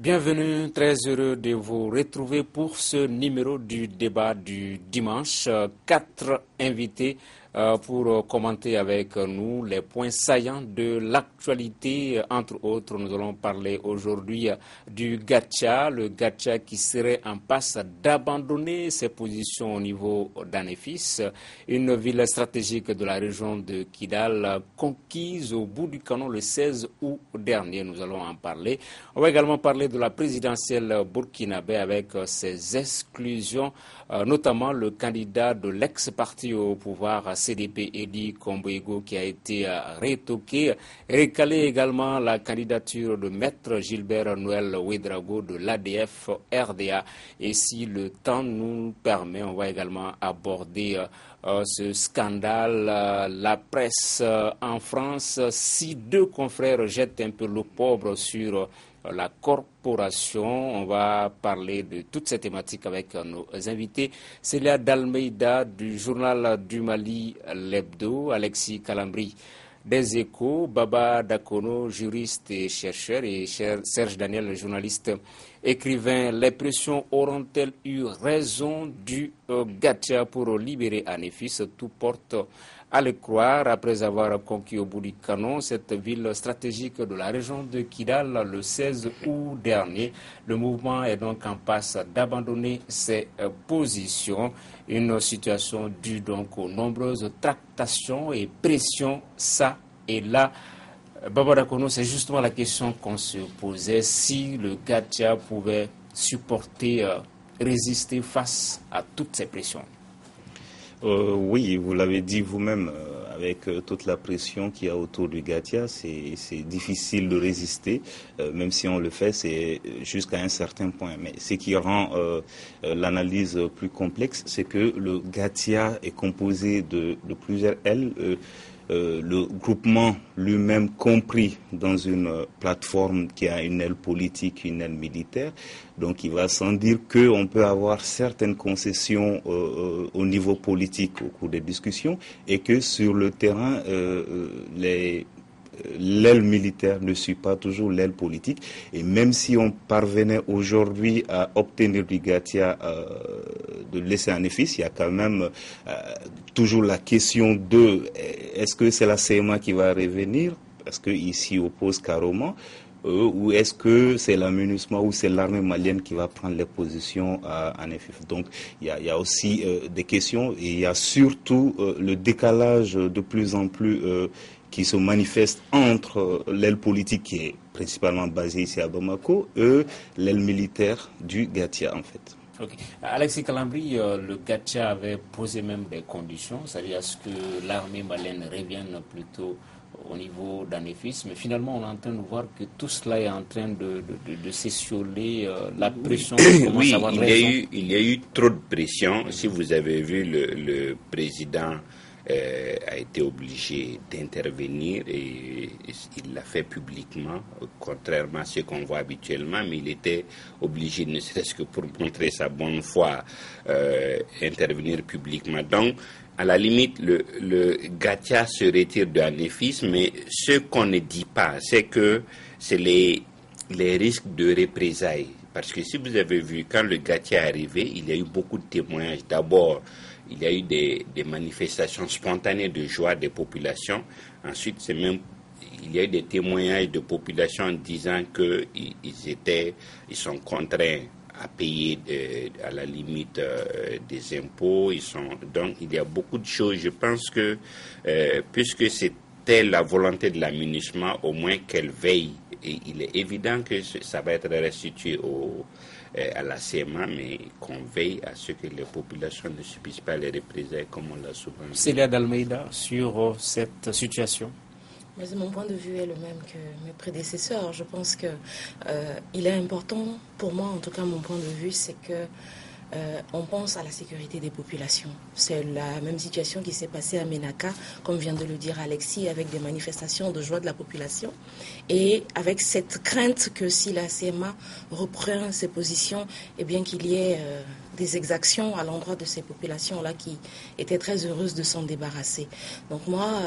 Bienvenue, très heureux de vous retrouver pour ce numéro du débat du dimanche. 4 invités pour commenter avec nous les points saillants de l'actualité. Entre autres, nous allons parler aujourd'hui du Gacha, le Gacha qui serait en passe d'abandonner ses positions au niveau d'Anefis, une ville stratégique de la région de Kidal, conquise au bout du canon le 16 août dernier. Nous allons en parler. On va également parler de la présidentielle burkinabé avec ses exclusions, notamment le candidat de l'ex-parti au pouvoir CDP Edi Komboego qui a été rétoqué, recalé également la candidature de Maître Gilbert Noël Ouedraogo de l'ADF RDA. Et si le temps nous permet, on va également aborder ce scandale, la presse en France. Si deux confrères jettent un peu l'opprobre sur la corporation, on va parler de toutes ces thématiques avec nos invités. Célia Dalmeida du journal du Mali, l'Hebdo, Alexis Calambri des Échos, Baba Dakono, juriste et chercheur, et Serge Daniel, journaliste écrivain. Les pressions auront-elles eu raison du Gacha pour libérer Anefis? Tout porte à le croire, après avoir conquis au bout du canon cette ville stratégique de la région de Kidal le 16 août dernier. Le mouvement est donc en passe d'abandonner ses positions. Une situation due donc aux nombreuses tractations et pressions ça et là. Baba Dakono, c'est justement la question qu'on se posait, si le Gacha pouvait supporter, résister face à toutes ces pressions. Oui, vous l'avez dit vous-même, avec toute la pression qu'il y a autour du Gacha, c'est difficile de résister, même si on le fait, c'est jusqu'à un certain point. Mais ce qui rend l'analyse plus complexe, c'est que le Gacha est composé de plusieurs ailes. Le groupement lui-même compris dans une plateforme qui a une aile politique, une aile militaire. Donc il va sans dire qu'on peut avoir certaines concessions au niveau politique au cours des discussions et que sur le terrain, l'aile militaire ne suit pas toujours l'aile politique. Et même si on parvenait aujourd'hui à obtenir du Gacha de laisser Anefis, il y a quand même toujours la question de est-ce que c'est la CMA qui va revenir, parce qu'il s'y oppose carrément, ou est-ce que c'est la MINUSMA ou c'est l'armée malienne qui va prendre les positions à Anefis. Donc il y a aussi des questions, et il y a surtout le décalage de plus en plus qui se manifeste entre l'aile politique qui est principalement basée ici à Bamako et l'aile militaire du Gacha en fait. Okay. Alexis Calambri, le Gacha avait posé même des conditions, c'est-à-dire à ce que l'armée malienne revienne plutôt au niveau d'Anefis, mais finalement on est en train de voir que tout cela est en train de s'essioler, la pression commence à avoir raison. Il y a eu trop de pression. Si vous avez vu, le président a été obligé d'intervenir et il l'a fait publiquement, contrairement à ce qu'on voit habituellement, mais il était obligé, ne serait-ce que pour montrer sa bonne foi, intervenir publiquement. Donc, à la limite, le Gacha se retire de Anefis, mais ce qu'on ne dit pas, c'est que c'est les risques de représailles. Parce que si vous avez vu, quand le Gacha est arrivé, il y a eu beaucoup de témoignages. D'abord, il y a eu des manifestations spontanées de joie des populations. Ensuite, il y a eu des témoignages de populations disant qu'ils sont contraints à payer à la limite des impôts. Donc, il y a beaucoup de choses. Je pense que puisque c'était la volonté de la MINUSMA, au moins qu'elle veille. Et il est évident que ça va être restitué à la CMA, mais qu'on veille à ce que les populations ne subissent pas les représailles comme on l'a souvent dit. Célia Dalmeida, sur cette situation. Mais mon point de vue est le même que mes prédécesseurs. Je pense que il est important, pour moi en tout cas mon point de vue, c'est que on pense à la sécurité des populations. C'est la même situation qui s'est passée à Ménaka, comme vient de le dire Alexis, avec des manifestations de joie de la population. Et avec cette crainte que si la CMA reprend ses positions, eh bien qu'il y ait des exactions à l'endroit de ces populations-là qui étaient très heureuses de s'en débarrasser. Donc moi,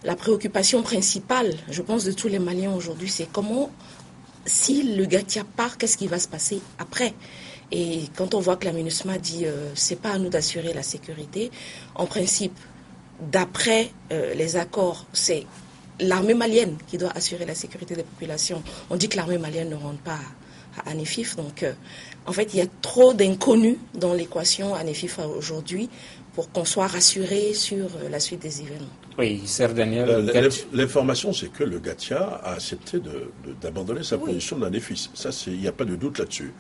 la préoccupation principale, je pense, de tous les Maliens aujourd'hui, c'est comment si le Gatia part, qu'est-ce qui va se passer après? Et quand on voit que la MINUSMA dit c'est pas à nous d'assurer la sécurité, en principe, d'après les accords, c'est l'armée malienne qui doit assurer la sécurité des populations. On dit que l'armée malienne ne rentre pas à Anefif. Donc, en fait, il y a trop d'inconnus dans l'équation Anefif aujourd'hui pour qu'on soit rassuré sur la suite des événements. Oui, Serge Daniel. L'information, c'est que le Gatia a accepté d'abandonner sa position d'Anefis. Ça, il n'y a pas de doute là-dessus.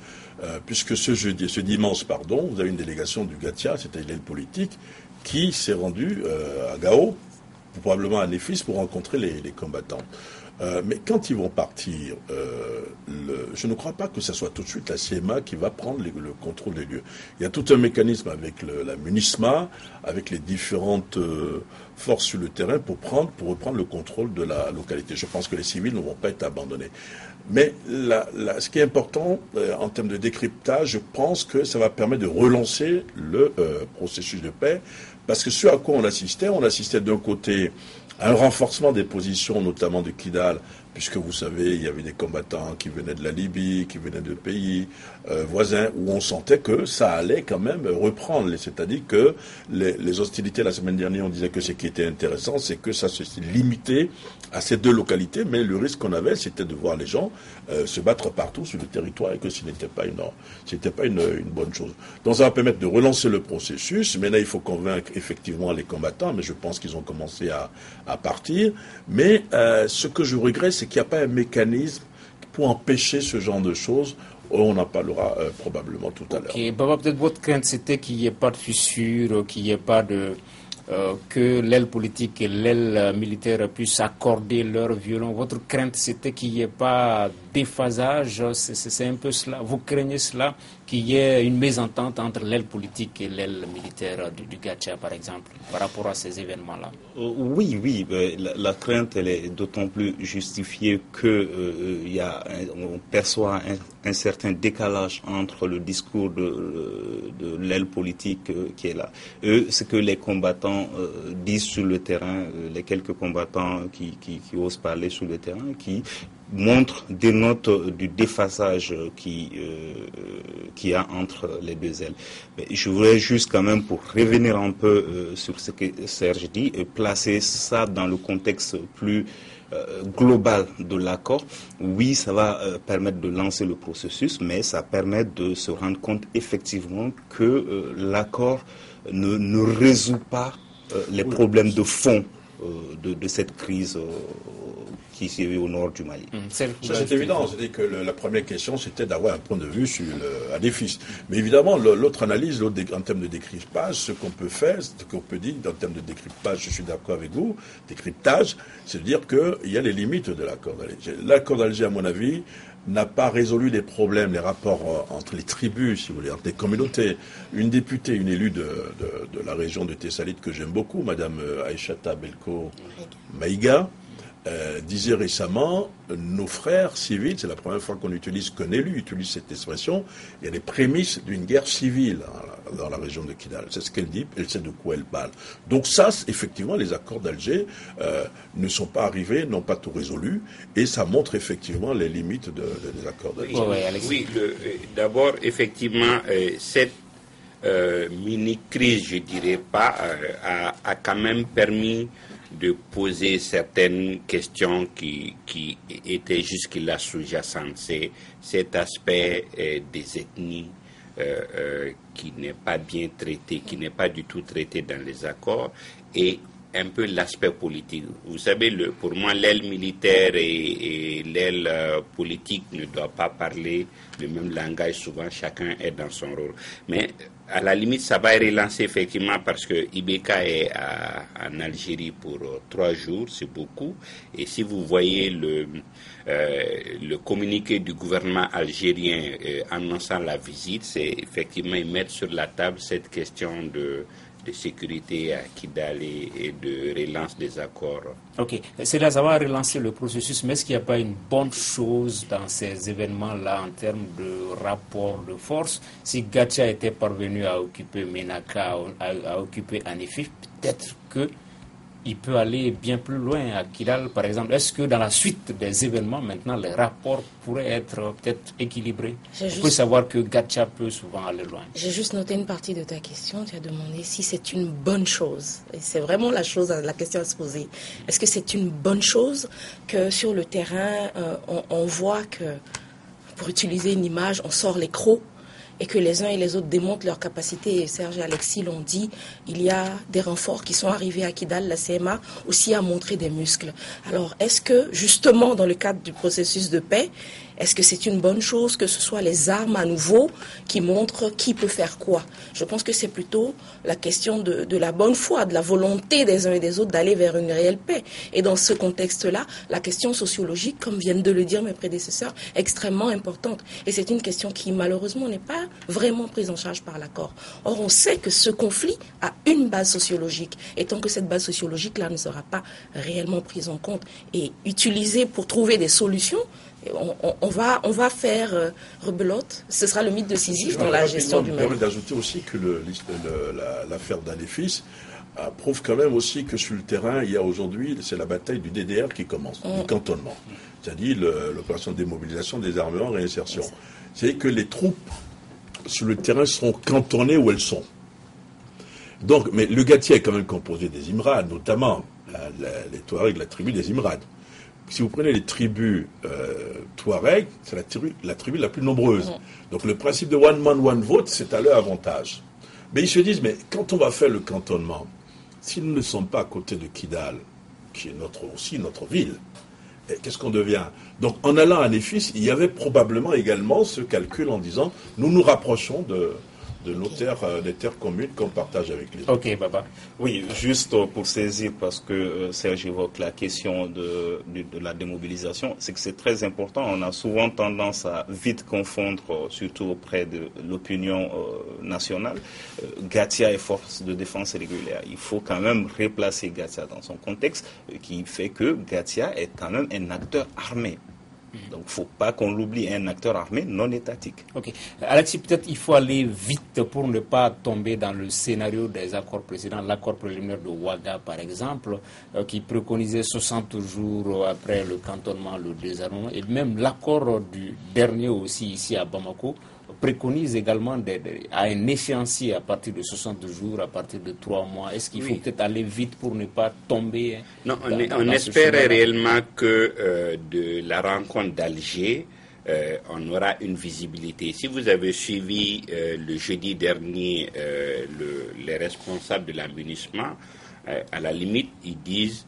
Puisque ce dimanche, vous avez une délégation du Gatia, c'est-à-dire l'aile politique, qui s'est rendue à Gao, probablement à Anefis, pour rencontrer les combattants. Mais quand ils vont partir, je ne crois pas que ce soit tout de suite la CMA qui va prendre le contrôle des lieux. Il y a tout un mécanisme avec la MINUSMA, avec les différentes forces sur le terrain pour reprendre le contrôle de la localité. Je pense que les civils ne vont pas être abandonnés. Mais ce qui est important en termes de décryptage, je pense que ça va permettre de relancer le processus de paix, parce que ce à quoi on assistait d'un côté à un renforcement des positions, notamment de Kidal, puisque vous savez, il y avait des combattants qui venaient de la Libye, qui venaient de pays voisins, où on sentait que ça allait quand même reprendre. C'est-à-dire que les hostilités la semaine dernière, on disait que ce qui était intéressant, c'est que ça se limitait à ces deux localités, mais le risque qu'on avait, c'était de voir les gens se battre partout sur le territoire, et que ce n'était pas une bonne chose. Donc ça va permettre de relancer le processus. Maintenant, il faut convaincre effectivement les combattants, mais je pense qu'ils ont commencé à partir. Mais ce que je regrette, c'est qu'il n'y a pas un mécanisme pour empêcher ce genre de choses. On en parlera probablement tout à l'heure. Ok, Baba, peut-être votre crainte, c'était qu'il n'y ait pas de fissure, qu'il n'y ait pas que l'aile politique et l'aile militaire puissent accorder leur violon. Votre crainte, c'était qu'il n'y ait pas déphasage. C'est un peu cela. Vous craignez cela, qu'il y ait une mésentente entre l'aile politique et l'aile militaire du Gatia, par exemple, par rapport à ces événements-là? Oui, la crainte, elle est d'autant plus justifiée que on perçoit un certain décalage entre le discours de l'aile politique qui est là. Ce que les combattants disent sur le terrain, les quelques combattants qui osent parler sur le terrain, qui montrent des notes du déphasage qui y a entre les deux ailes. Mais je voudrais juste quand même, pour revenir un peu sur ce que Serge dit, placer ça dans le contexte plus global de l'accord. Oui, ça va permettre de lancer le processus, mais ça permet de se rendre compte effectivement que l'accord ne résout pas les problèmes de fond de cette crise qui s'est vue au nord du Mali. Ça, c'est évident. C'est-à-dire que la première question, c'était d'avoir un point de vue sur Anefis. Mais évidemment, l'autre analyse, en termes de décryptage, ce qu'on peut faire, ce qu'on peut dire en termes de décryptage, je suis d'accord avec vous, décryptage, c'est de dire qu'il y a les limites de l'accord d'Alger. L'accord d'Alger, à mon avis, n'a pas résolu les problèmes, les rapports entre les tribus, si vous voulez, entre les communautés. Une députée, une élue de la région de Tessalit que j'aime beaucoup, Madame Aïchata Belko Maïga, disait récemment, nos frères civils, c'est la première fois qu'un élu utilise cette expression, il y a des prémices d'une guerre civile dans la région de Kidal. C'est ce qu'elle dit, elle sait de quoi elle parle. Donc ça, effectivement, les accords d'Alger ne sont pas arrivés, n'ont pas tout résolu, et ça montre effectivement les limites des accords d'Alger. Oui, d'abord, effectivement, cette mini-crise, je dirais pas, a quand même permis de poser certaines questions qui étaient jusque-là sous-jacentes. C'est cet aspect des ethnies qui n'est pas bien traité, qui n'est pas du tout traité dans les accords, et un peu l'aspect politique. Vous savez, pour moi, l'aile militaire et l'aile politique ne doivent pas parler le même langage. Souvent, chacun est dans son rôle. Mais à la limite, ça va relancer effectivement parce que Ibeka est en Algérie pour 3 jours, c'est beaucoup. Et si vous voyez le communiqué du gouvernement algérien annonçant la visite, c'est effectivement ils mettent sur la table cette question de sécurité à Kidal et de relance des accords. Ok, c'est là, ça va relancer le processus, mais est-ce qu'il n'y a pas une bonne chose dans ces événements-là en termes de rapport de force? Si Gatia était parvenu à occuper Ménaka, à occuper Anefif, peut-être que il peut aller bien plus loin à Kidal, par exemple. Est-ce que dans la suite des événements, maintenant, les rapports pourraient être peut-être équilibrés? On peut savoir que Gatia peut souvent aller loin. J'ai juste noté une partie de ta question. Tu as demandé si c'est une bonne chose. Et c'est vraiment la question à se poser. Est-ce que c'est une bonne chose que sur le terrain, on voit que, pour utiliser une image, on sort les crocs et que les uns et les autres démontrent leur capacité. Et Serge et Alexis l'ont dit, il y a des renforts qui sont arrivés à Kidal, la CMA aussi a montré des muscles. Alors, est-ce que, justement, dans le cadre du processus de paix, est-ce que c'est une bonne chose que ce soit les armes à nouveau qui montrent qui peut faire quoi? Je pense que c'est plutôt la question de la bonne foi, de la volonté des uns et des autres d'aller vers une réelle paix. Et dans ce contexte-là, la question sociologique, comme viennent de le dire mes prédécesseurs, est extrêmement importante. Et c'est une question qui, malheureusement, n'est pas vraiment prise en charge par l'accord. Or, on sait que ce conflit a une base sociologique. Et tant que cette base sociologique-là ne sera pas réellement prise en compte et utilisée pour trouver des solutions, on va faire rebelote. Ce sera le mythe de Sisyphe dans la gestion du Mali. Je me permets d'ajouter aussi que l'affaire d'Anefis prouve quand même aussi que sur le terrain, il y a aujourd'hui, c'est la bataille du DDR qui commence, du cantonnement. C'est-à-dire l'opération de démobilisation, désarmement, réinsertion. C'est que les troupes sur le terrain seront cantonnées où elles sont. Donc, mais le Gatia est quand même composé des Imrad, notamment les Touaregs, la tribu des Imrad. Si vous prenez les tribus Touareg, c'est la tribu la plus nombreuse. Donc le principe de one man, one vote, c'est à leur avantage. Mais ils se disent, mais quand on va faire le cantonnement, si nous ne sommes pas à côté de Kidal, qui est aussi notre ville, qu'est-ce qu'on devient? Donc en allant à Néfis, il y avait probablement également ce calcul en disant, nous nous rapprochons de nos terres, des terres communes qu'on partage avec les autres. Ok, Baba. Oui, juste pour saisir, parce que Serge évoque la question de la démobilisation, c'est que c'est très important. On a souvent tendance à vite confondre, surtout auprès de l'opinion nationale, Gatia et force de défense régulière. Il faut quand même replacer Gatia dans son contexte, qui fait que Gatia est quand même un acteur armé. Donc, il ne faut pas qu'on l'oublie, un acteur armé non étatique. Ok. Alexis, peut-être il faut aller vite pour ne pas tomber dans le scénario des accords précédents. L'accord préliminaire de Ouaga, par exemple, qui préconisait 60 jours après le cantonnement, le désarmement, et même l'accord du dernier aussi ici à Bamako, préconise également à un échéancier à partir de 60 jours, à partir de 3 mois. Est-ce qu'il faut peut-être aller vite pour ne pas tomber? Non, on espère réellement que de la rencontre d'Alger, on aura une visibilité. Si vous avez suivi le jeudi dernier les responsables de l'aménagement, à la limite, ils disent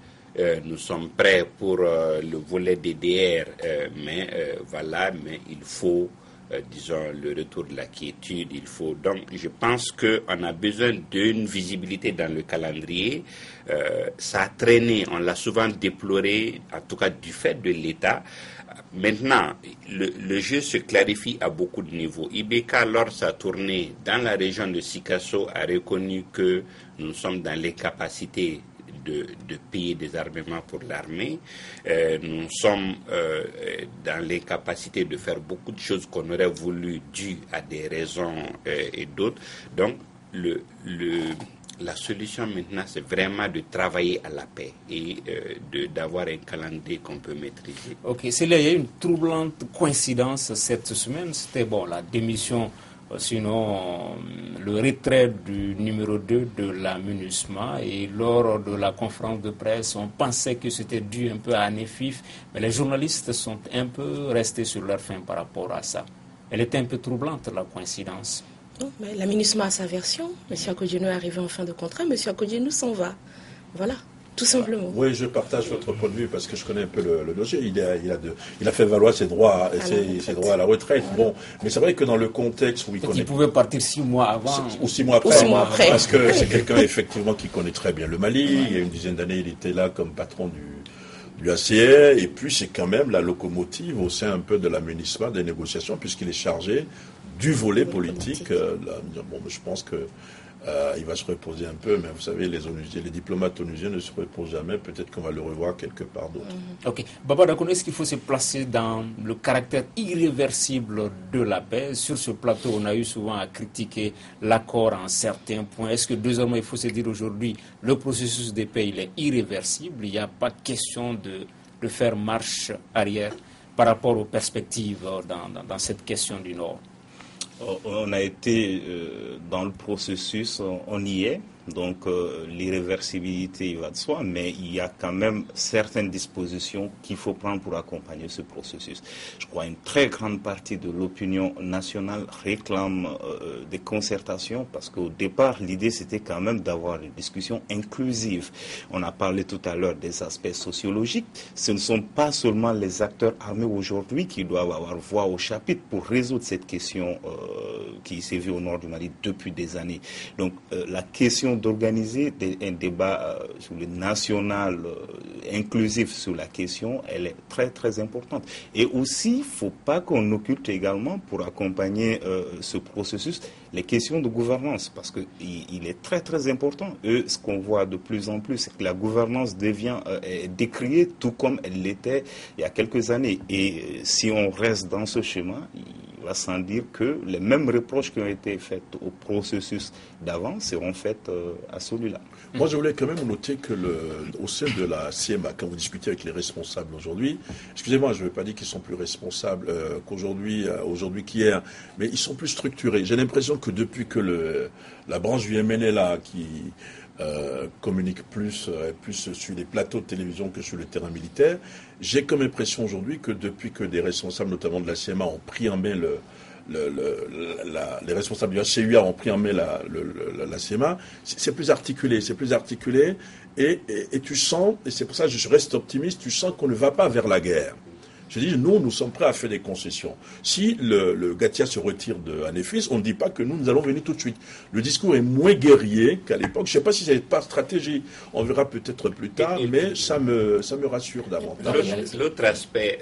nous sommes prêts pour le volet DDR, mais il faut disons, le retour de la quiétude, il faut. Donc, je pense qu'on a besoin d'une visibilité dans le calendrier. Ça a traîné, on l'a souvent déploré, en tout cas du fait de l'État. Maintenant, le jeu se clarifie à beaucoup de niveaux. Ibeka, lors de sa tournée dans la région de Sikasso, a reconnu que nous sommes dans les capacités de payer des armements pour l'armée. Nous sommes dans les capacités de faire beaucoup de choses qu'on aurait voulu dues à des raisons et d'autres. Donc, la solution maintenant, c'est vraiment de travailler à la paix et d'avoir un calendrier qu'on peut maîtriser. Ok, il y a eu une troublante coïncidence cette semaine. C'était la démission, sinon le retrait du numéro 2 de la MINUSMA, et lors de la conférence de presse, on pensait que c'était dû un peu à Anefif, mais les journalistes sont un peu restés sur leur faim par rapport à ça. Elle était un peu troublante, la coïncidence. Non, mais la MINUSMA a sa version. M. Akodjenou est arrivé en fin de contrat, M. Akodjenou s'en va. Voilà. Tout simplement. Oui, je partage votre point de vue parce que je connais un peu le dossier. Il a fait valoir ses droits à la retraite. Bon, mais c'est vrai que dans le contexte où il connaît... Il pouvait partir 6 mois avant. Ou 6 mois après. Parce que c'est quelqu'un effectivement qui connaît très bien le Mali. Il y a une dizaine d'années, il était là comme patron du ACR. Et puis c'est quand même la locomotive au sein un peu de la MINUSMA des négociations puisqu'il est chargé du volet politique. Je pense que il va se reposer un peu, mais vous savez, les diplomates onusiens ne se reposent jamais. Peut-être qu'on va le revoir quelque part d'autre. Ok. Baba Dakono, est-ce qu'il faut se placer dans le caractère irréversible de la paix? Sur ce plateau, on a eu souvent à critiquer l'accord en certains points. Est-ce que désormais, il faut se dire aujourd'hui, le processus de paix, il est irréversible? Il n'y a pas question de faire marche arrière par rapport aux perspectives dans cette question du Nord? On a été dans le processus, on y est. Donc l'irréversibilité, il va de soi, mais il y a quand même certaines dispositions qu'il faut prendre pour accompagner ce processus. Je crois qu'une très grande partie de l'opinion nationale réclame des concertations, parce qu'au départ, l'idée c'était quand même d'avoir une discussion inclusive. On a parlé tout à l'heure des aspects sociologiques. Ce ne sont pas seulement les acteurs armés aujourd'hui qui doivent avoir voix au chapitre pour résoudre cette question qui s'est vue au nord du Mali depuis des années. Donc la question d'organiser un débat sur le national inclusif sur la question, elle est très très importante. Et aussi, il ne faut pas qu'on occulte également, pour accompagner ce processus, les questions de gouvernance, parce qu'il est très très important. Ce qu'on voit de plus en plus, c'est que la gouvernance devient décriée tout comme elle l'était il y a quelques années. Et si on reste dans ce schéma, il va sans dire que les mêmes reproches qui ont été faits au processus d'avant seront faits à celui-là. Moi, je voulais quand même noter que au sein de la CMA, quand vous discutez avec les responsables aujourd'hui, excusez-moi, je ne veux pas dire qu'ils sont plus responsables aujourd'hui qu'hier, mais ils sont plus structurés. J'ai l'impression que depuis que la branche du MNLA qui communique plus sur les plateaux de télévision que sur le terrain militaire, j'ai comme impression aujourd'hui que depuis que des responsables, notamment de la CMA, ont pris en main les responsables du HCUA ont pris en main la CMA, c'est plus articulé, et tu sens, et c'est pour ça que je reste optimiste, tu sens qu'on ne va pas vers la guerre. Je dis, nous sommes prêts à faire des concessions. Si le Gatia se retire de Anefis, on ne dit pas que nous allons venir tout de suite. Le discours est moins guerrier qu'à l'époque. Je ne sais pas si c'est pas stratégie. On verra peut-être plus tard, mais ça me rassure davantage. L'autre aspect,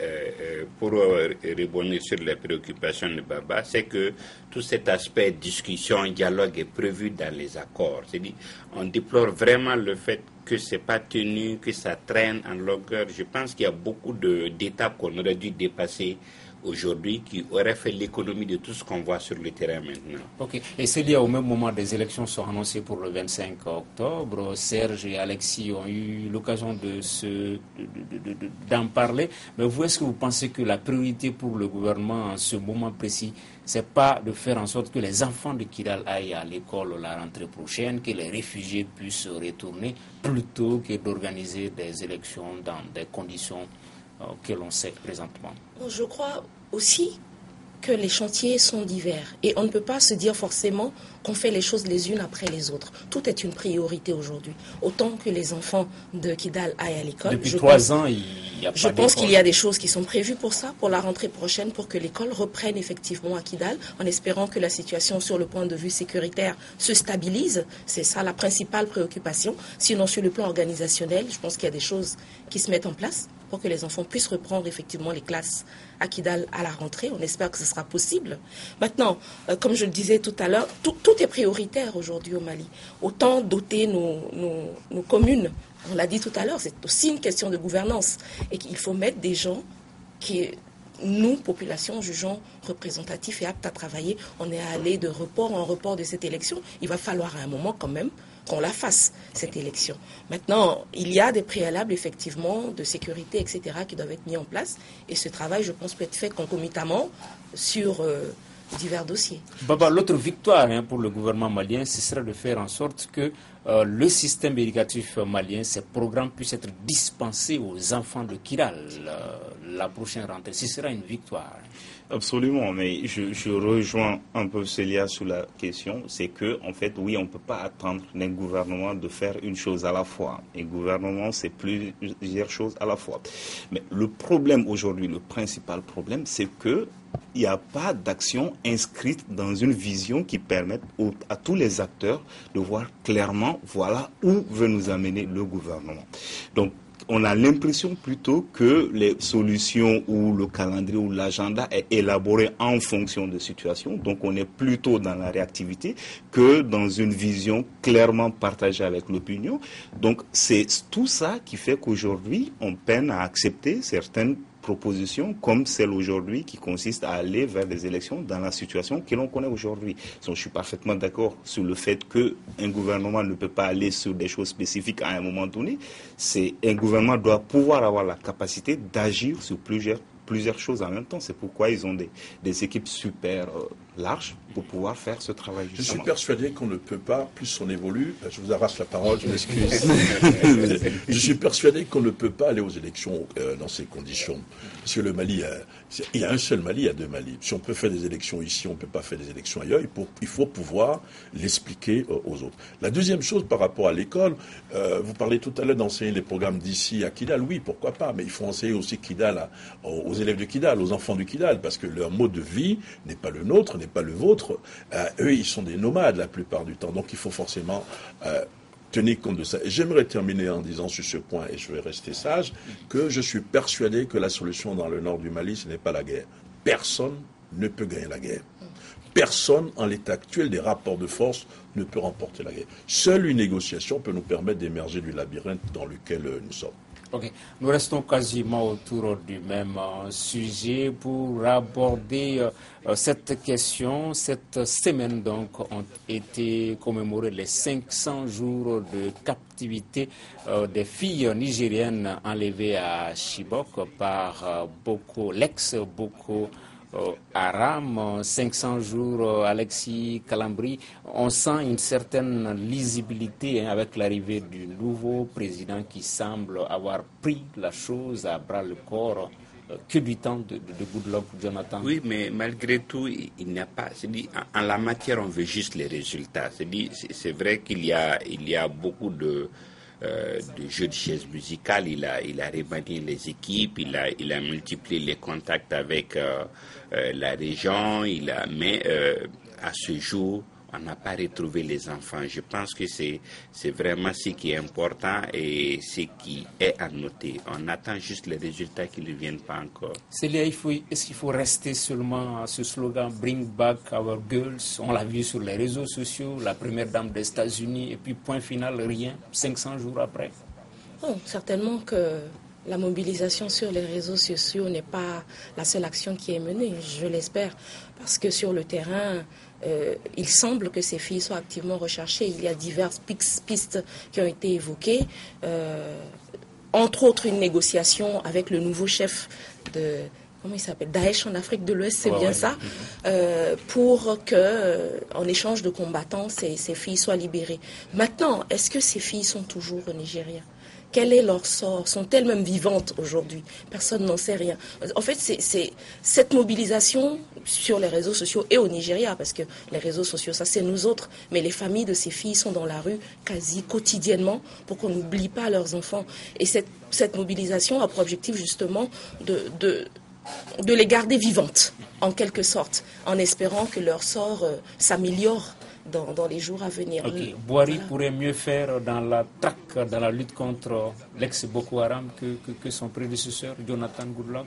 pour rebondir sur les préoccupations de Baba, c'est que tout cet aspect discussion, dialogue est prévu dans les accords. C'est-à-dire, on déplore vraiment le fait que ce n'est pas tenu, que ça traîne en longueur. Je pense qu'il y a beaucoup d'étapes qu'on aurait dû dépasser aujourd'hui qui auraient fait l'économie de tout ce qu'on voit sur le terrain maintenant. Ok. Et c'est lié au même moment des élections sont annoncées pour le 25 octobre. Serge et Alexis ont eu l'occasion d'en parler. Mais vous, est-ce que vous pensez que la priorité pour le gouvernement en ce moment précis, c'est pas de faire en sorte que les enfants de Kidal aillent à l'école la rentrée prochaine, que les réfugiés puissent retourner, plutôt que d'organiser des élections dans des conditions que l'on sait présentement? Je crois aussi que les chantiers sont divers et on ne peut pas se dire forcément qu'on fait les choses les unes après les autres. Tout est une priorité aujourd'hui. Autant que les enfants de Kidal aillent à l'école. Depuis 3 ans, il n'y a pas Je pense qu'il y a des choses qui sont prévues pour ça, pour la rentrée prochaine, pour que l'école reprenne effectivement à Kidal, en espérant que la situation sur le point de vue sécuritaire se stabilise. C'est ça la principale préoccupation. Sinon, sur le plan organisationnel, je pense qu'il y a des choses qui se mettent en place pour que les enfants puissent reprendre effectivement les classes à Kidal à la rentrée. On espère que ce sera possible. Maintenant, comme je le disais tout à l'heure, tout est prioritaire aujourd'hui au Mali. Autant doter nos communes, on l'a dit tout à l'heure, c'est aussi une question de gouvernance. Et qu'il faut mettre des gens qui, nous, population, jugeons représentatifs et aptes à travailler. On est allé de report en report de cette élection. Il va falloir à un moment quand même qu'on la fasse, cette élection. Maintenant, il y a des préalables, effectivement, de sécurité, etc., qui doivent être mis en place. Et ce travail, je pense, peut être fait concomitamment sur divers dossiers. Baba, l'autre victoire pour le gouvernement malien, ce serait de faire en sorte que le système éducatif malien, ces programmes puissent être dispensés aux enfants de Kidal la prochaine rentrée. Ce sera une victoire. Absolument, mais je rejoins un peu Célia sur la question. C'est que, en fait, oui, on ne peut pas attendre d'un gouvernement de faire une chose à la fois. Un gouvernement, c'est plusieurs choses à la fois. Mais le problème aujourd'hui, le principal problème, c'est que il n'y a pas d'action inscrite dans une vision qui permette à tous les acteurs de voir clairement, voilà où veut nous amener le gouvernement. Donc, on a l'impression plutôt que les solutions ou le calendrier ou l'agenda est élaboré en fonction de situation. Donc on est plutôt dans la réactivité que dans une vision clairement partagée avec l'opinion. Donc c'est tout ça qui fait qu'aujourd'hui on peine à accepter certaines propositions comme celle aujourd'hui qui consiste à aller vers des élections dans la situation que l'on connaît aujourd'hui. Donc, je suis parfaitement d'accord sur le fait qu'un gouvernement ne peut pas aller sur des choses spécifiques à un moment donné. Un gouvernement doit pouvoir avoir la capacité d'agir sur plusieurs choses en même temps. C'est pourquoi ils ont des équipes super larges pour pouvoir faire ce travail. Je suis persuadé qu'on ne peut pas, plus on évolue, je vous arrache la parole, je m'excuse. Je suis persuadé qu'on ne peut pas aller aux élections dans ces conditions. Parce que le Mali, il y a un seul Mali, il y a deux Mali. Si on peut faire des élections ici, on ne peut pas faire des élections ailleurs. Il faut pouvoir l'expliquer aux autres. La deuxième chose par rapport à l'école, vous parlez tout à l'heure d'enseigner les programmes d'ici à Kidal. Oui, pourquoi pas, mais il faut enseigner aussi Kidal aux élèves de Kidal, aux enfants de Kidal, parce que leur mode de vie n'est pas le nôtre, n'est pas le vôtre. Eux, ils sont des nomades la plupart du temps. Donc, il faut forcément tenir compte de ça. Et j'aimerais terminer en disant sur ce point, et je vais rester sage, que je suis persuadé que la solution dans le nord du Mali, ce n'est pas la guerre. Personne ne peut gagner la guerre. Personne, en l'état actuel des rapports de force, ne peut remporter la guerre. Seule une négociation peut nous permettre d'émerger du labyrinthe dans lequel nous sommes. Ok, nous restons quasiment autour du même sujet pour aborder cette question. Cette semaine, donc, ont été commémorés les 500 jours de captivité des filles nigériennes enlevées à Chibok par l'ex-Boko Haram. 500 jours, Alexis Kalambri, on sent une certaine lisibilité avec l'arrivée du nouveau président qui semble avoir pris la chose à bras le corps. Que du temps de Goodluck, Jonathan? Oui, mais malgré tout, il n'y a pas. En la matière, on veut juste les résultats. C'est vrai qu'il y a beaucoup de jeux de chaises musicales. Il a remanié les équipes, il a multiplié les contacts avec la région, mais à ce jour, on n'a pas retrouvé les enfants. Je pense que c'est vraiment ce qui est important et ce qui est à noter. On attend juste les résultats qui ne viennent pas encore. Est-ce qu'il faut rester seulement à ce slogan « Bring back our girls » On l'a vu sur les réseaux sociaux, la première dame des États-Unis, et puis point final, rien, 500 jours après. Oh, certainement que la mobilisation sur les réseaux sociaux n'est pas la seule action qui est menée, je l'espère, parce que sur le terrain, il semble que ces filles soient activement recherchées. Il y a diverses pistes qui ont été évoquées, entre autres une négociation avec le nouveau chef de... Comment il s'appelle? Daesh en Afrique de l'Ouest, c'est bien ça, pour que, en échange de combattants, ces filles soient libérées. Maintenant, est-ce que ces filles sont toujours au Nigeria? Quel est leur sort? Sont-elles même vivantes aujourd'hui? Personne n'en sait rien. En fait, c'est cette mobilisation sur les réseaux sociaux et au Nigeria, parce que les réseaux sociaux, ça c'est nous autres, mais les familles de ces filles sont dans la rue quasi quotidiennement pour qu'on n'oublie pas leurs enfants. Et cette mobilisation a pour objectif justement de les garder vivantes, en quelque sorte, en espérant que leur sort s'améliore dans les jours à venir. Okay. Bouhari pourrait mieux faire dans la traque, dans la lutte contre l'ex-Boko Haram que son prédécesseur, Jonathan Goodluck?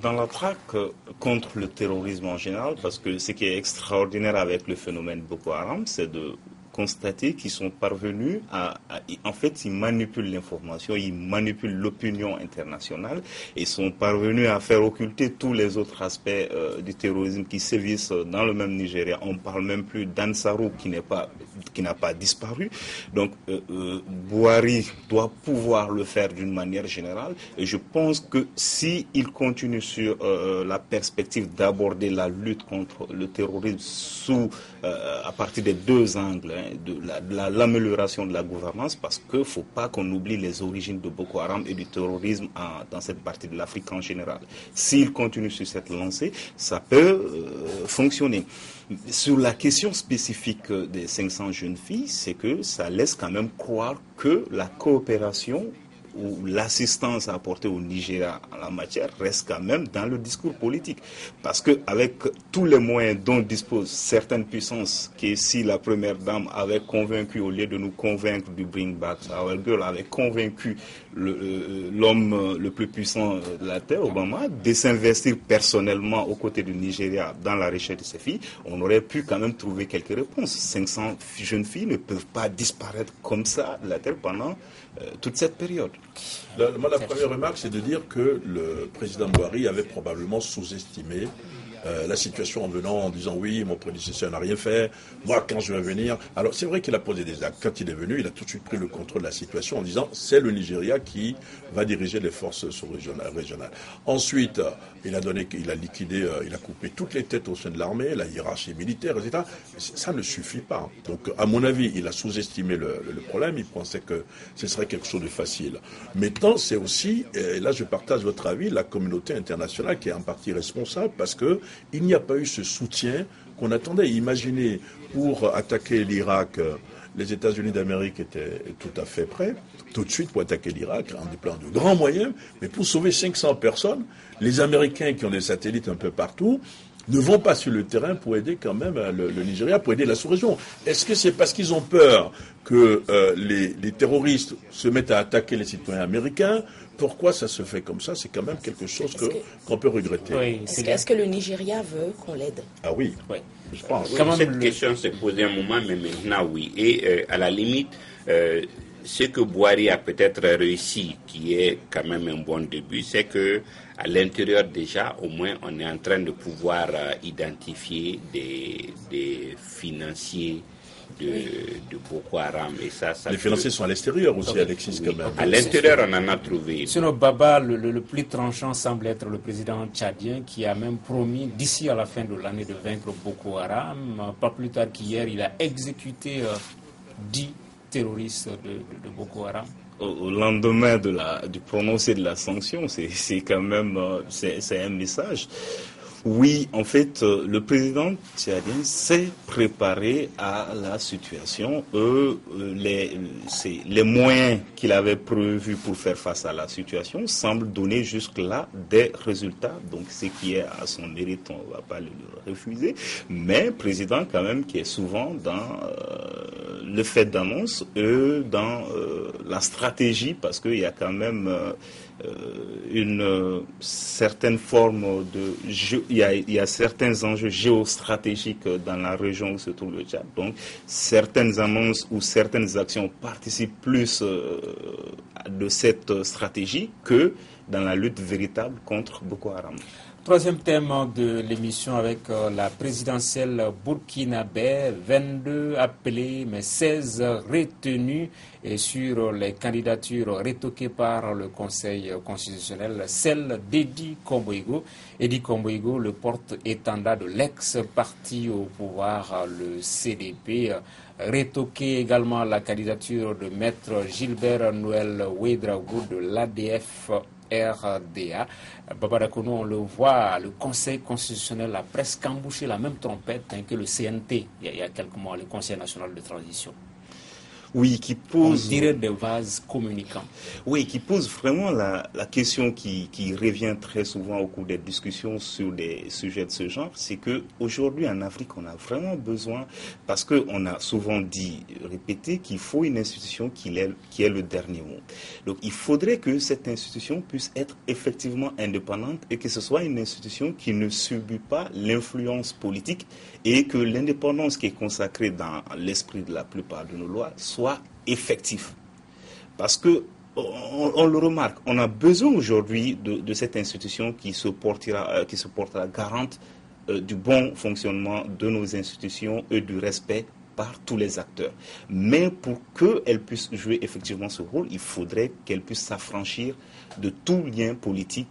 Dans la traque contre le terrorisme en général, parce que ce qui est extraordinaire avec le phénomène Boko Haram, c'est de constater qu'ils sont parvenus en fait, ils manipulent l'information, ils manipulent l'opinion internationale et sont parvenus à faire occulter tous les autres aspects du terrorisme qui sévissent dans le même Nigeria. On ne parle même plus d'Ansarou qui n'a pas disparu. Donc, Bouhari doit pouvoir le faire d'une manière générale et je pense que s'il continue sur la perspective d'aborder la lutte contre le terrorisme à partir des deux angles, de l'amélioration de la gouvernance, parce qu'il ne faut pas qu'on oublie les origines de Boko Haram et du terrorisme dans cette partie de l'Afrique en général. S'il continue sur cette lancée, ça peut fonctionner. Sur la question spécifique des 500 jeunes filles, c'est que ça laisse quand même croire que la coopération ou l'assistance apportée au Nigeria en la matière reste quand même dans le discours politique. Parce qu'avec tous les moyens dont disposent certaines puissances, que si la première dame avait convaincu, au lieu de nous convaincre du Bring Back Our Girl, avait convaincu l'homme le plus puissant de la Terre, Obama, de s'investir personnellement aux côtés du Nigeria dans la recherche de ces filles, on aurait pu quand même trouver quelques réponses. 500 jeunes filles ne peuvent pas disparaître comme ça de la Terre pendant toute cette période. La première remarque, c'est de dire que le président Buhari avait probablement sous-estimé la situation en venant, en disant oui, mon prédécesseur n'a rien fait, moi quand je vais venir. Alors c'est vrai qu'il a posé des actes. Quand il est venu, il a tout de suite pris le contrôle de la situation en disant c'est le Nigeria qui va diriger les forces régionales. Ensuite, il a liquidé, il a coupé toutes les têtes au sein de l'armée, la hiérarchie militaire, etc. Ça ne suffit pas. Donc à mon avis, il a sous-estimé le problème, il pensait que ce serait quelque chose de facile. Maintenant, c'est aussi, et là je partage votre avis, la communauté internationale qui est en partie responsable parce que il n'y a pas eu ce soutien qu'on attendait. Imaginez, pour attaquer l'Irak, les États-Unis d'Amérique étaient tout à fait prêts, tout de suite pour attaquer l'Irak, en déployant de grands moyens, mais pour sauver 500 personnes, les Américains qui ont des satellites un peu partout ne vont pas sur le terrain pour aider quand même le Nigeria, pour aider la sous-région. Est-ce que c'est parce qu'ils ont peur que les terroristes se mettent à attaquer les citoyens américains? Pourquoi ça se fait comme ça? C'est quand même quelque chose qu'on peut regretter. Oui, est-ce que le Nigeria veut qu'on l'aide? Ah oui, je pense. Oui, cette question s'est posée un moment, mais maintenant oui. Et à la limite, ce que Buhari a peut-être réussi, qui est quand même un bon début, c'est que à l'intérieur déjà, au moins, on est en train de pouvoir identifier des financiers de Boko Haram. Et ça les financiers sont à l'extérieur aussi, Alexis, quand même. À l'intérieur, on en a trouvé. Sinon, Baba, le plus tranchant semble être le président tchadien qui a même promis d'ici à la fin de l'année de vaincre Boko Haram. Pas plus tard qu'hier, il a exécuté 10 terroristes de Boko Haram. Au lendemain du prononcé de la sanction, c'est quand même c'est un message. Oui, en fait, le président tchadien s'est préparé à la situation. Les moyens qu'il avait prévus pour faire face à la situation semblent donner jusque-là des résultats. Donc, ce qui est à son mérite, on ne va pas le refuser. Mais président quand même qui est souvent dans le fait d'annonce et dans la stratégie, parce qu'il y a quand même une certaine forme il y a certains enjeux géostratégiques dans la région où se trouve le Tchad. Donc, certaines annonces ou certaines actions participent plus de cette stratégie que dans la lutte véritable contre Boko Haram. Troisième thème de l'émission avec la présidentielle burkinabé, 22 appelés mais 16 retenus, et sur les candidatures retoquées par le Conseil constitutionnel, celle d'Edi Komboigo. Edi Komboigo, le porte-étendard de l'ex-parti au pouvoir, le CDP, retoqué également la candidature de maître Gilbert Noël Ouédraogo de l'ADF RDA. Babarakono, on le voit, le Conseil constitutionnel a presque embouché la même trompette que le CNT il y a quelques mois, le Conseil national de transition. Oui, qui pose... On dirait des vases communicants. Oui, qui pose vraiment la question qui revient très souvent au cours des discussions sur des sujets de ce genre, c'est qu'aujourd'hui en Afrique, on a vraiment besoin, parce qu'on a souvent répété qu'il faut une institution qui ait le dernier mot. Donc il faudrait que cette institution puisse être effectivement indépendante et que ce soit une institution qui ne subit pas l'influence politique et que l'indépendance qui est consacrée dans l'esprit de la plupart de nos lois soit effective. Parce que, on le remarque, on a besoin aujourd'hui de cette institution qui se portera garante du bon fonctionnement de nos institutions et du respect par tous les acteurs. Mais pour qu'elle puisse jouer effectivement ce rôle, il faudrait qu'elle puisse s'affranchir de tout lien politique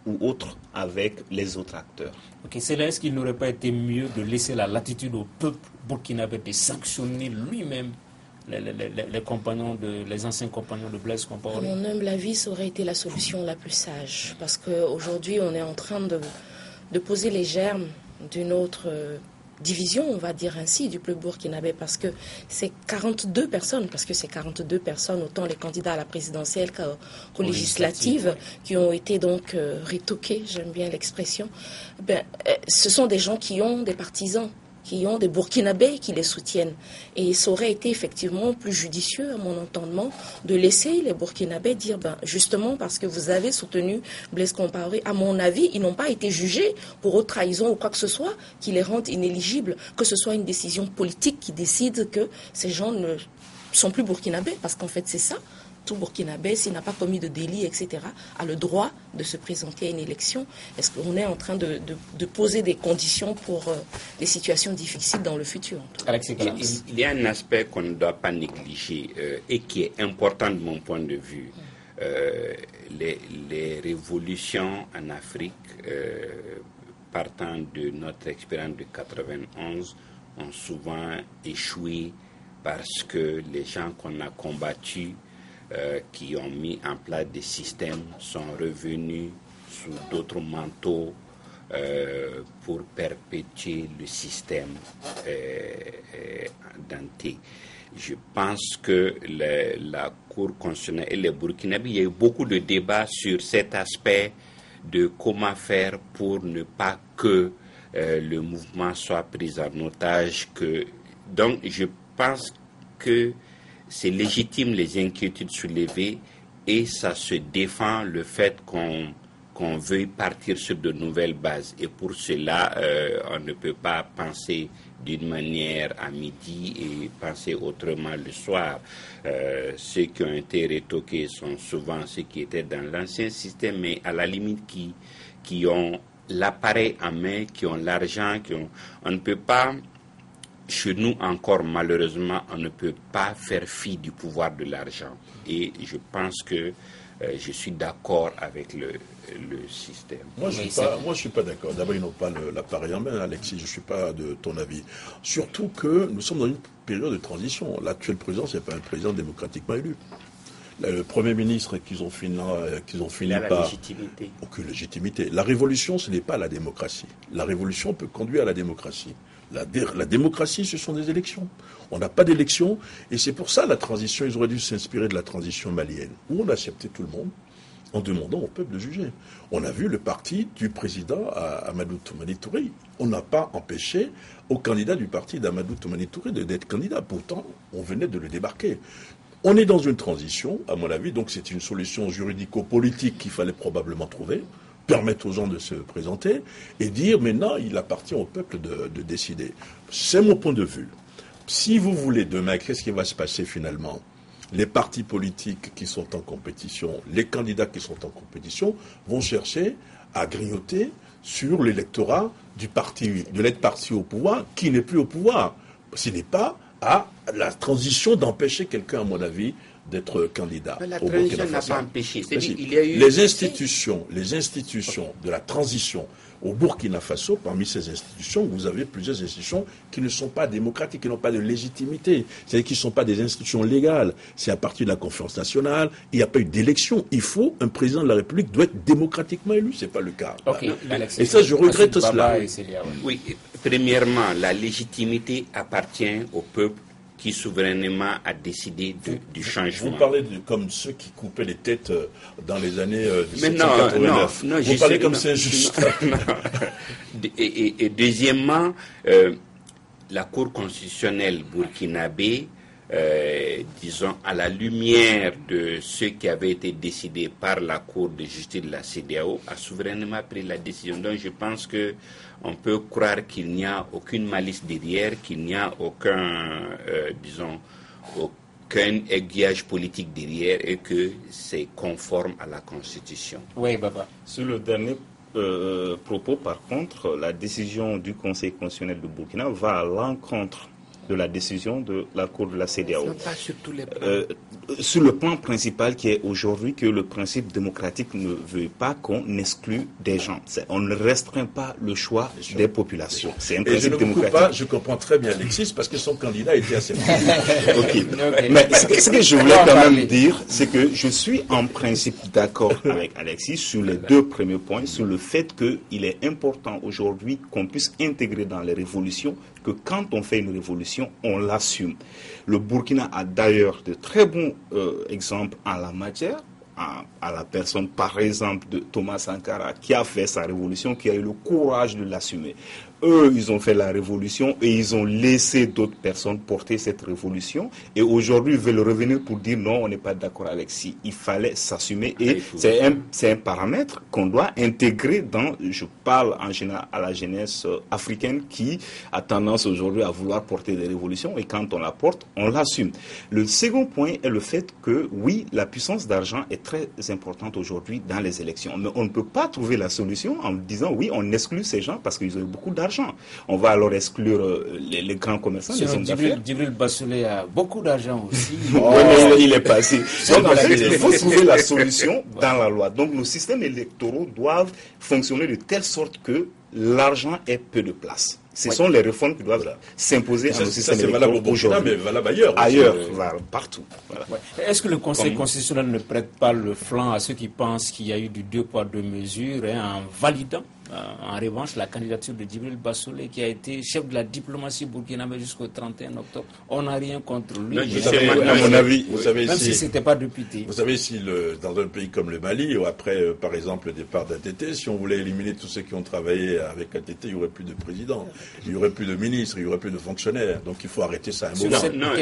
ou autre avec les autres acteurs. Ok, c'est là, est-ce qu'il n'aurait pas été mieux de laisser la latitude au peuple burkinabé de sanctionner lui-même les anciens compagnons de Blaise Compaoré? À mon humble avis, ça aurait été la solution la plus sage. Parce qu'aujourd'hui, on est en train de poser les germes d'une autre division, on va dire ainsi, du peuple burkinabé. Parce que c'est 42 personnes, autant les candidats à la présidentielle qu'aux législatives, qui ont été donc retoqués, j'aime bien l'expression. Ce sont des gens qui ont des partisans qui ont des Burkinabés qui les soutiennent. Et ça aurait été effectivement plus judicieux, à mon entendement, de laisser les Burkinabés dire, justement, parce que vous avez soutenu Blaise Compaoré, à mon avis, ils n'ont pas été jugés pour haute trahison ou quoi que ce soit qui les rende inéligibles, que ce soit une décision politique qui décide que ces gens ne sont plus Burkinabés, parce qu'en fait, c'est ça. Tout Burkinabé, s'il n'a pas commis de délit, etc., a le droit de se présenter à une élection. Est-ce qu'on est en train de poser des conditions pour des situations difficiles dans le futur? Il y a un aspect qu'on ne doit pas négliger et qui est important de mon point de vue. Les révolutions en Afrique, partant de notre expérience de 91, ont souvent échoué parce que les gens qu'on a combattus, qui ont mis en place des systèmes, sont revenus sous d'autres manteaux pour perpétuer le système denté. Je pense que la Cour constitutionnelle et les Burkinabés, il y a eu beaucoup de débats sur cet aspect de comment faire pour ne pas que le mouvement soit pris en otage. Donc je pense que c'est légitime les inquiétudes soulevées et ça se défend le fait qu'on veuille partir sur de nouvelles bases. Et pour cela, on ne peut pas penser d'une manière à midi et penser autrement le soir. Ceux qui ont été rétoqués sont souvent ceux qui étaient dans l'ancien système, mais à la limite qui ont l'appareil en main, qui ont l'argent, on ne peut pas... Chez nous encore, malheureusement, on ne peut pas faire fi du pouvoir de l'argent. Et je pense que je suis d'accord avec le système. Moi, je suis pas d'accord. D'abord, ils n'ont pas l'appareil en main, Alexis. Je suis pas de ton avis. Surtout que nous sommes dans une période de transition. L'actuel président, c'est pas un président démocratiquement élu. Le Premier ministre qu'ils ont fini par... légitimité. Aucune légitimité. La révolution, ce n'est pas la démocratie. La révolution peut conduire à la démocratie. La démocratie, ce sont des élections. On n'a pas d'élections, et c'est pour ça la transition, ils auraient dû s'inspirer de la transition malienne, où on acceptait tout le monde en demandant au peuple de juger. On a vu le parti du président Amadou Toumani Touré. On n'a pas empêché au candidat du parti d'Amadou Toumani Touré d'être candidat. Pourtant, on venait de le débarquer. On est dans une transition, à mon avis, donc c'est une solution juridico-politique qu'il fallait probablement trouver, permettre aux gens de se présenter et dire maintenant il appartient au peuple de décider. C'est mon point de vue. Si vous voulez demain, qu'est-ce qui va se passer finalement? Les partis politiques qui sont en compétition, les candidats qui sont en compétition vont chercher à grignoter sur l'électorat de l'être parti au pouvoir qui n'est plus au pouvoir. Ce n'est pas à la transition d'empêcher quelqu'un, à mon avis, d'être candidat. Mais la transition n'a pas empêché. Il y a eu... les institutions de la transition au Burkina Faso, parmi ces institutions, vous avez plusieurs institutions qui ne sont pas démocratiques, qui n'ont pas de légitimité, c'est-à-dire qui ne sont pas des institutions légales. C'est à partir de la conférence nationale, il n'y a pas eu d'élection. Un président de la République doit être démocratiquement élu, ce n'est pas le cas. Okay. Et ça, je regrette cela. Oui, premièrement, la légitimité appartient au peuple qui souverainement a décidé du changement. Vous parlez comme ceux qui coupaient les têtes dans les années 1789. Non, vous parlez comme c'est injuste. Et deuxièmement, la Cour constitutionnelle burkinabé, disons, à la lumière de ce qui avait été décidé par la Cour de justice de la CEDEAO, a souverainement pris la décision. Donc je pense que on peut croire qu'il n'y a aucune malice derrière, qu'il n'y a aucun aiguillage politique derrière et que c'est conforme à la Constitution. Oui, Baba. Sur le dernier propos, par contre, la décision du Conseil constitutionnel de Burkina va à l'encontre de la décision de la Cour de la CEDEAO. Pas sur tous les plans. Sur le plan principal qui est aujourd'hui que le principe démocratique ne veut pas qu'on exclue des gens. On ne restreint pas le choix des populations. C'est un principe démocratique. Je comprends très bien Alexis parce que son candidat était assez fort. Okay. Mais ce que je voulais quand même dire, c'est que je suis en principe d'accord avec Alexis sur les deux premiers points, sur le fait qu'il est important aujourd'hui qu'on puisse intégrer dans les révolutions que quand on fait une révolution, on l'assume. Le Burkina a d'ailleurs de très bons exemples en la matière, à la personne par exemple de Thomas Sankara qui a fait sa révolution, qui a eu le courage de l'assumer. eux, ils ont fait la révolution et ils ont laissé d'autres personnes porter cette révolution. Et aujourd'hui, ils veulent revenir pour dire non, on n'est pas d'accord avec si. Il fallait s'assumer. Et c'est un paramètre qu'on doit intégrer dans, je parle en général à la jeunesse africaine qui a tendance aujourd'hui à vouloir porter des révolutions. Et quand on la porte, on l'assume. Le second point est le fait que, oui, la puissance d'argent est très importante aujourd'hui dans les élections. Mais on ne peut pas trouver la solution en disant, oui, on exclut ces gens parce qu'ils ont eu beaucoup d'argent. On va alors exclure les grands commerçants, les hommes d'affaires. Djibril Bassolé a beaucoup d'argent aussi. Oui, mais il est passé. Donc, en fait, il faut trouver la solution dans la loi. Donc, nos systèmes électoraux doivent fonctionner de telle sorte que l'argent ait peu de place. Ce sont les réformes qui doivent s'imposer à nos systèmes électoraux aujourd'hui. Mais valable ailleurs. Ailleurs, partout. Voilà. Est-ce que le Conseil constitutionnel ne prête pas le flanc à ceux qui pensent qu'il y a eu du 2 poids 2 mesures en validant en revanche la candidature de Djibril Bassolé qui a été chef de la diplomatie burkinabé jusqu'au 31 octobre? On n'a rien contre lui. À mon avis, vous savez, même si ce n'était pas député. Vous savez, si dans un pays comme le Mali, ou après, par exemple, le départ d'ATT, si on voulait éliminer tous ceux qui ont travaillé avec ATT, il n'y aurait plus de président, il n'y aurait plus de ministre, il n'y aurait plus de fonctionnaires. Donc il faut arrêter ça à un moment.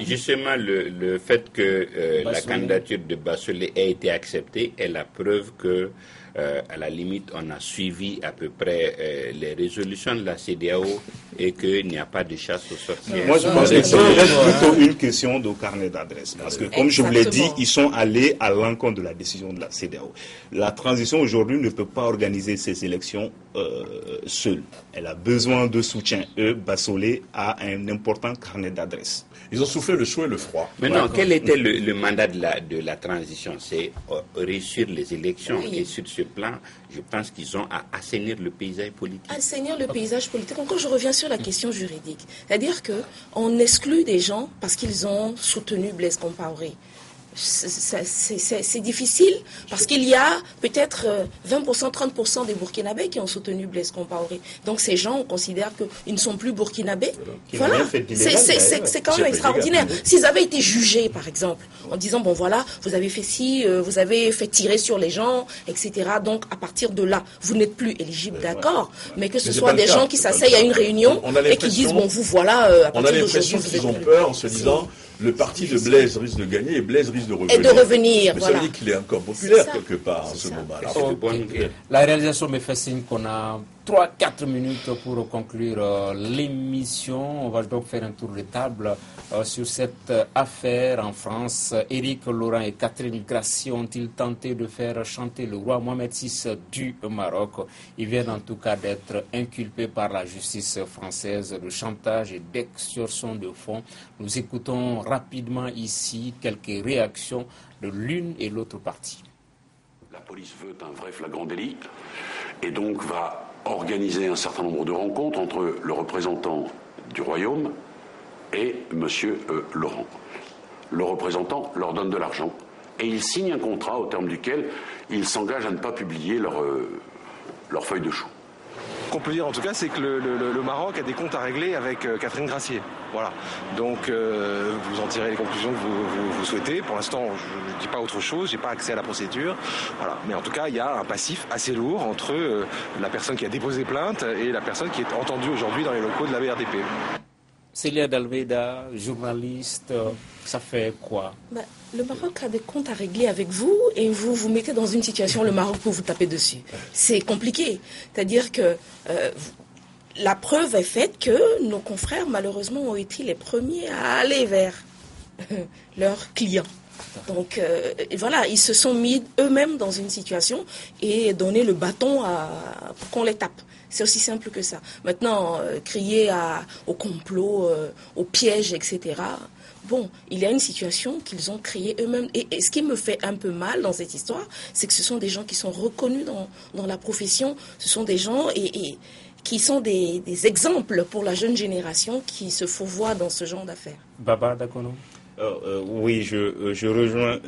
Justement, le fait que la candidature de Bassolé ait été acceptée est la preuve que à la limite, on a suivi à peu près les résolutions de la CEDEAO et qu'il n'y a pas de chasse aux sorcières. Moi, je pense que c'est plutôt une question de carnet d'adresse. Parce que, comme je vous l'ai dit, ils sont allés à l'encontre de la décision de la CEDEAO. La transition aujourd'hui ne peut pas organiser ces élections seule. Elle a besoin de soutien. Bassolé a un important carnet d'adresse. Ils ont soufflé le chaud et le froid. Maintenant, quel était le mandat de la transition? C'est réussir les élections. Oui. Et sur ce plan, je pense qu'ils ont à assainir le paysage politique. Assainir le paysage politique. Encore, je reviens sur la question juridique. C'est-à-dire qu'on exclut des gens parce qu'ils ont soutenu Blaise Compaoré. C'est difficile parce qu'il y a peut-être 20%, 30% des Burkinabés qui ont soutenu Blaise Compaoré. Donc ces gens, on considère qu'ils ne sont plus Burkinabés. Voilà, c'est quand même extraordinaire. S'ils avaient été jugés, par exemple, en disant, bon voilà, vous avez fait ci, vous avez fait tirer sur les gens, etc. Donc à partir de là, vous n'êtes plus éligible, d'accord. Mais que ce soit des gens qui s'asseyent à une réunion et qui disent, bon vous voilà, à partir d'aujourd'hui, on a l'impression qu'ils ont peur en se disant... Le parti de Blaise risque de gagner et Blaise risque de revenir. Et de revenir, mais voilà. ça veut dire qu'il est encore populaire quelque part en ce moment-là. Okay. La réalisation me fait signe qu'on a 3-4 minutes pour conclure l'émission. On va donc faire un tour de table sur cette affaire en France. Éric Laurent et Catherine Grassi ont-ils tenté de faire chanter le roi Mohamed VI du Maroc? Ils viennent en tout cas d'être inculpés par la justice française de chantage et d'extorsion de fonds. Nous écoutons rapidement ici quelques réactions de l'une et l'autre partie. La police veut un vrai flagrant délit et donc va organiser un certain nombre de rencontres entre le représentant du royaume et M. Laurent. Le représentant leur donne de l'argent et ils signent un contrat au terme duquel ils s'engagent à ne pas publier leur feuille de chou. Ce qu'on peut dire en tout cas, c'est que le Maroc a des comptes à régler avec Catherine Grassier. Voilà. Donc vous en tirez les conclusions que vous souhaitez. Pour l'instant, je ne dis pas autre chose, j'ai pas accès à la procédure. Voilà. Mais en tout cas, il y a un passif assez lourd entre la personne qui a déposé plainte et la personne qui est entendue aujourd'hui dans les locaux de la BRDP. Célia Dalveda, journaliste, ça fait quoi? Le Maroc a des comptes à régler avec vous et vous vous mettez dans une situation, le Maroc peut vous taper dessus. C'est compliqué. C'est-à-dire que la preuve est faite que nos confrères, malheureusement, ont été les premiers à aller vers leurs clients. Donc voilà, ils se sont mis eux-mêmes dans une situation et donné le bâton pour qu'on les tape. C'est aussi simple que ça. Maintenant, crier au complot, au piège, etc. Bon, il y a une situation qu'ils ont créée eux-mêmes. Et ce qui me fait un peu mal dans cette histoire, c'est que ce sont des gens qui sont reconnus dans la profession. Ce sont des gens qui sont des exemples pour la jeune génération qui se fourvoie dans ce genre d'affaires. Baba Dakono. Oui, je rejoins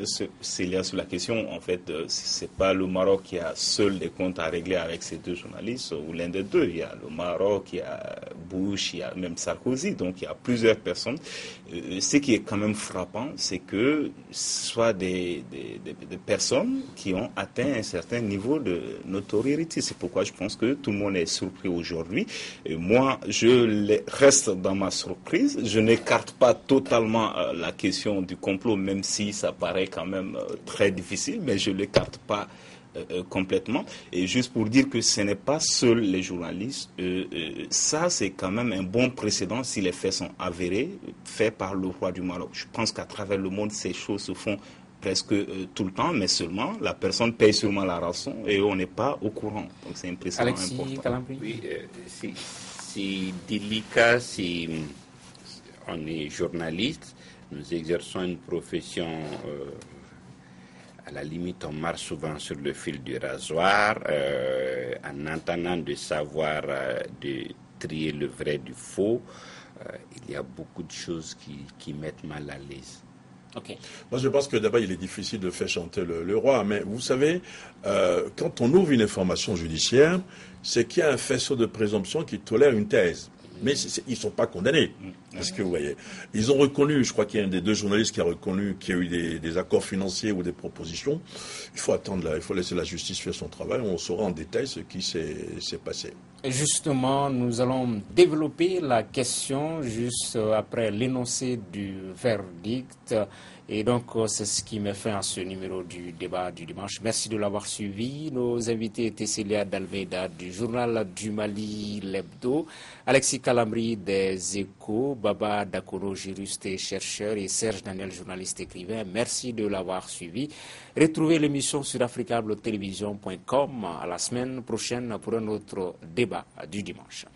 Célia sur la question. En fait, c'est pas le Maroc qui a seul des comptes à régler avec ces deux journalistes ou l'un des deux. Il y a le Maroc, il y a Bush, il y a même Sarkozy. Donc, il y a plusieurs personnes. Ce qui est quand même frappant, c'est que ce soit des personnes qui ont atteint un certain niveau de notoriété. C'est pourquoi je pense que tout le monde est surpris aujourd'hui. Et moi, je reste dans ma surprise. Je n'écarte pas totalement la question du complot, même si ça paraît quand même très difficile, mais je ne l'écarte pas complètement. Et juste pour dire que ce n'est pas seuls les journalistes, ça c'est quand même un bon précédent si les faits sont avérés, faits par le roi du Maroc. Je pense qu'à travers le monde, ces choses se font presque tout le temps, mais seulement la personne paye sûrement la rançon et on n'est pas au courant. Donc c'est un précédent important. Calambri. Oui, c'est délicat si on est journaliste. Nous exerçons une profession, à la limite, on marche souvent sur le fil du rasoir, en entendant de savoir de trier le vrai du faux. Il y a beaucoup de choses qui mettent mal à l'aise. Okay. Moi, je pense que d'abord, il est difficile de faire chanter le roi. Mais vous savez, quand on ouvre une information judiciaire, c'est qu'il y a un faisceau de présomption qui tolère une thèse. Mais ils ne sont pas condamnés. Est-ce que vous voyez? Ils ont reconnu, je crois qu'il y a un des deux journalistes qui a reconnu qu'il y a eu des accords financiers ou des propositions. Il faut attendre, il faut laisser la justice faire son travail. On saura en détail ce qui s'est passé. Et justement, nous allons développer la question juste après l'énoncé du verdict. Et donc, c'est ce qui met fin à ce numéro du débat du dimanche. Merci de l'avoir suivi. Nos invités étaient Célia Dalmeida du Journal du Mali, l'Hebdo, Alexis Calambri des Échos, Baba Dakoro, juriste et chercheur, et Serge Daniel, journaliste écrivain. Merci de l'avoir suivi. Retrouvez l'émission sur africabletélévision.com à la semaine prochaine pour un autre débat du dimanche.